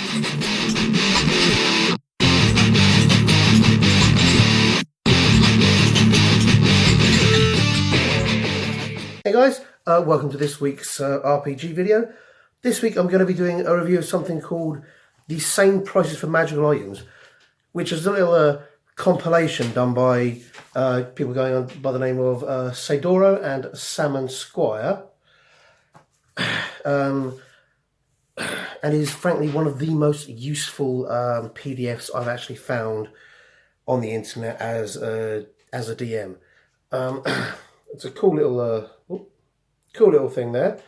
Hey guys, welcome to this week's RPG video. This week I'm going to be doing a review of something called the Sane Prices for Magical Items, which is a little compilation done by people going on by the name of Sadoro and Salmon Squire, and is frankly one of the most useful PDFs I've actually found on the internet as a DM. It's a cool little thing there,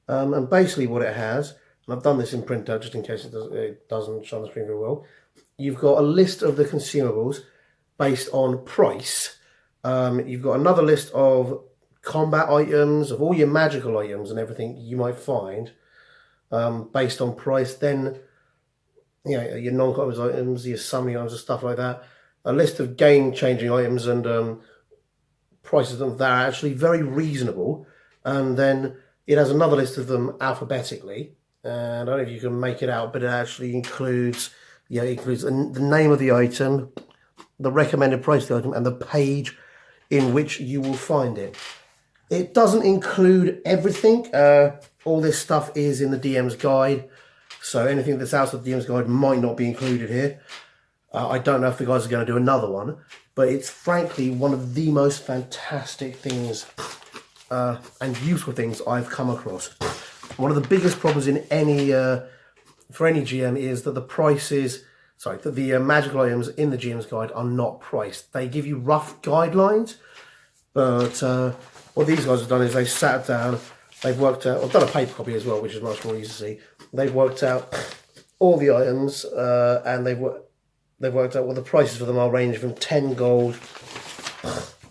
and basically what it has, and I've done this in printout just in case it doesn't show on the screen very well. You've got a list of the consumables based on price. You've got another list of combat items, of all your magical items and everything you might find based on price. Then, you know, your non-combat items, your summoning items and stuff like that. A list of game-changing items and prices of them that are actually very reasonable. And then it has another list of them alphabetically. And I don't know if you can make it out, but it actually includes, the name of the item, the recommended price of the item, and the page in which you will find it. It doesn't include everything. All this stuff is in the DM's guide. So anything that's outside the DM's guide might not be included here. I don't know if the guys are going to do another one, but it's frankly one of the most fantastic things and useful things I've come across. One of the biggest problems in any for any GM is that the magical items in the GM's guide are not priced. They give you rough guidelines, but what these guys have done is they sat down, they've worked out, I've done a paper copy as well, which is much more easy to see. They've worked out all the items and they've worked out what the prices for them are, ranging from 10 gold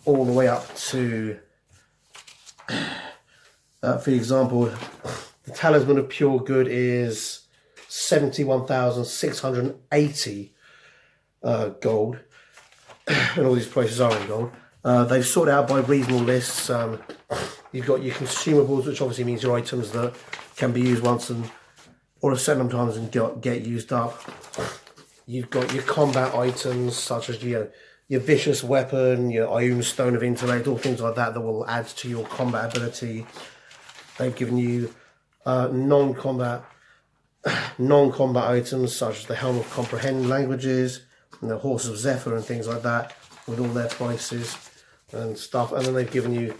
all the way up to, for example, the Talisman of Pure Good is 71,680 gold, and all these prices are in gold. They've sorted out by reasonable lists. You've got your consumables, which obviously means your items that can be used once or a certain number of times and get used up. You've got your combat items, such as your vicious weapon, your Ioun Stone of Intellect, all things like that will add to your combat ability. They've given you non-combat items, such as the Helm of Comprehend Languages and the Horse of Zephyr and things like that, with all their prices and stuff. And then they've given you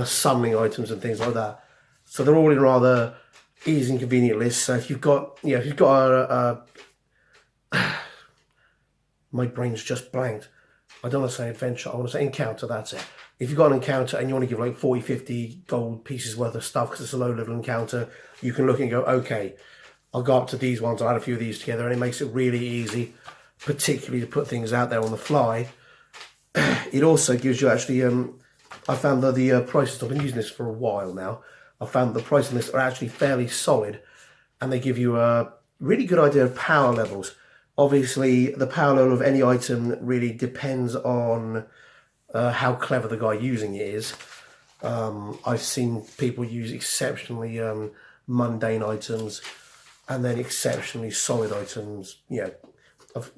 summoning items and things like that. So they're all in rather easy and convenient lists. So if you've got, my brain's just blanked. I don't want to say adventure, I want to say encounter, that's it. If you've got an encounter and you want to give like 40, 50 gold pieces worth of stuff because it's a low level encounter, you can look and go, okay, I'll go up to these ones, I'll add a few of these together, and it makes it really easy, particularly to put things out there on the fly. It also gives you actually, I found that the prices, I've been using this for a while now, I found the prices on this are actually fairly solid, and they give you a really good idea of power levels. Obviously, the power level of any item really depends on how clever the guy using it is. I've seen people use exceptionally mundane items and then exceptionally solid items. I've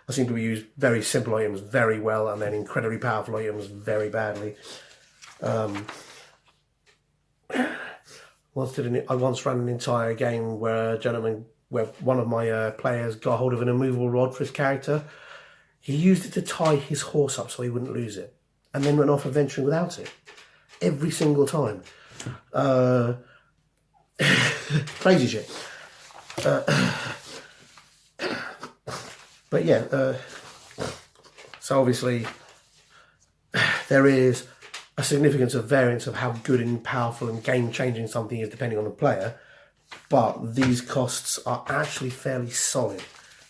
seen people use very simple items very well and then incredibly powerful items very badly. I once ran an entire game where one of my players got hold of an immovable rod for his character. He used it to tie his horse up so he wouldn't lose it, and then went off adventuring without it every single time. Crazy shit. But yeah, so obviously there is a significance of variance of how good and powerful and game-changing something is depending on the player. But these costs are actually fairly solid.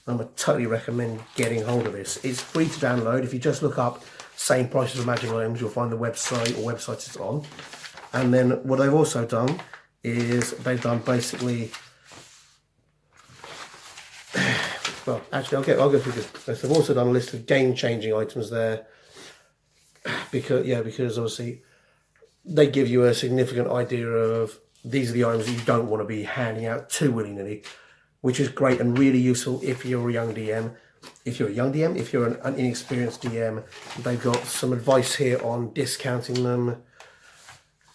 I would totally recommend getting hold of this. It's free to download. If you just look up Sane Prices of Magical Items, you'll find the website or websites it's on. And then what they've also done is they've done basically, well, actually I'll go through this. They've also done a list of game-changing items there, because obviously they give you a significant idea of these are the items that you don't want to be handing out too willy-nilly. which is great and really useful if you're a young DM. If you're a young DM, if you're an inexperienced DM, they've got some advice here on discounting them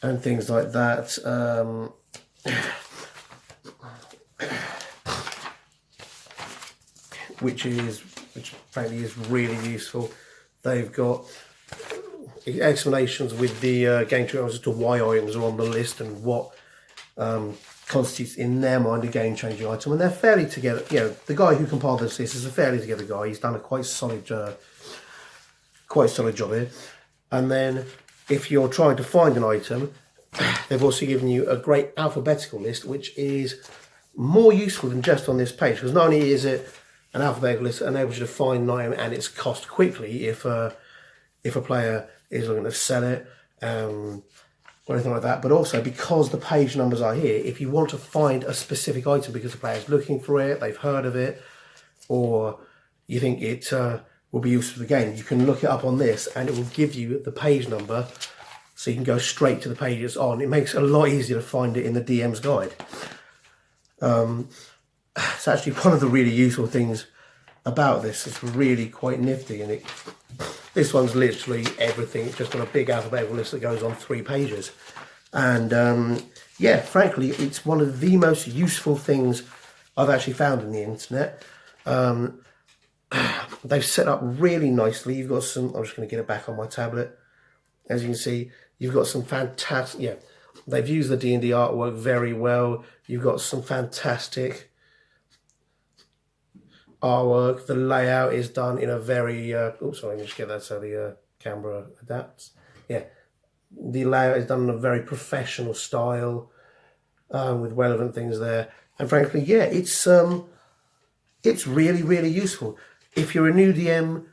and things like that. Which frankly is really useful. They've got explanations with the game tutorials as to why items are on the list and what constitutes in their mind a game-changing item, and they're fairly together. You know, the guy who compiled this list is a fairly together guy. He's done a quite solid job here. And then, if you're trying to find an item, they've also given you a great alphabetical list, which is more useful than just on this page, because not only is it an alphabetical list that enables you to find an item and its cost quickly if a player is looking to sell it, or anything like that, but also because the page numbers are here, if you want to find a specific item because the player's looking for it, they've heard of it, or you think it will be useful for the game, you can look it up on this and it will give you the page number so you can go straight to the page it's on. It makes it a lot easier to find it in the DM's guide. It's actually one of the really useful things about this. It's really quite nifty, and this one's literally everything. It's just got a big alphabetical list that goes on 3 pages. And yeah, frankly, it's one of the most useful things I've actually found on the internet. They've set up really nicely. You've got some, I'm just going to get it back on my tablet. As you can see, you've got some fantastic, yeah, they've used the D&D artwork very well. You've got some fantastic artwork. The layout is done in a very, oops, sorry, let me just get that so the camera adapts. Yeah, the layout is done in a very professional style with relevant things there. And frankly, yeah, it's really, really useful. If you're a new DM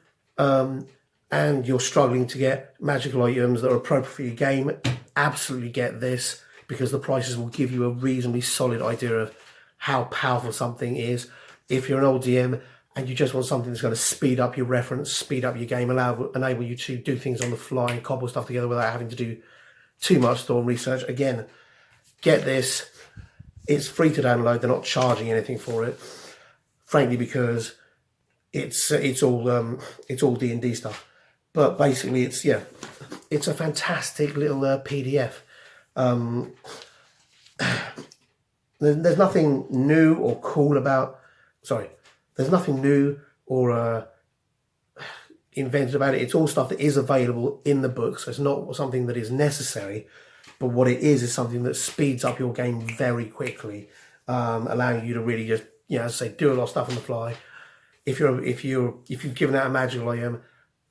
and you're struggling to get magical items that are appropriate for your game, absolutely get this, because the prices will give you a reasonably solid idea of how powerful something is. If you're an old DM and you just want something that's going to speed up your reference, speed up your game, enable you to do things on the fly and cobble stuff together without having to do too much thought and research, again, get this. It's free to download. They're not charging anything for it, frankly, because it's all D&D stuff. But basically, it's a fantastic little PDF. There's nothing new or cool about. Sorry, there's nothing new or invented about it. It's all stuff that is available in the book, so it's not something that is necessary. But what it is something that speeds up your game very quickly, allowing you to really just, as I say, do a lot of stuff on the fly. If you've given out a magical item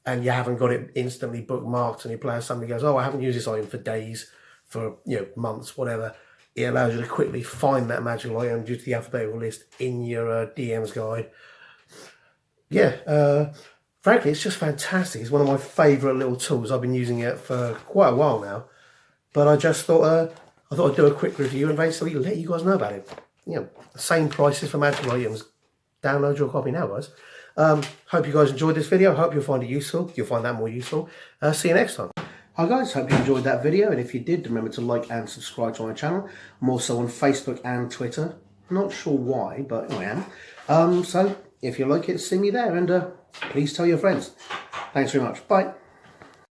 and you haven't got it instantly bookmarked, and your player suddenly goes, "Oh, I haven't used this item for days, for months, whatever," it allows you to quickly find that magical item due to the alphabetical list in your DM's guide. Yeah, frankly, it's just fantastic. It's one of my favourite little tools. I've been using it for quite a while now. But I just thought I'd do a quick review and basically let you guys know about it. Same prices for magical items. Download your copy now, guys. Hope you guys enjoyed this video. Hope you'll find it useful. You'll find that more useful. See you next time. Hi guys, hope you enjoyed that video, and if you did, remember to like and subscribe to my channel. I'm also on Facebook and Twitter. Not sure why, but I am. So if you like it, see me there, and please tell your friends. Thanks very much. Bye.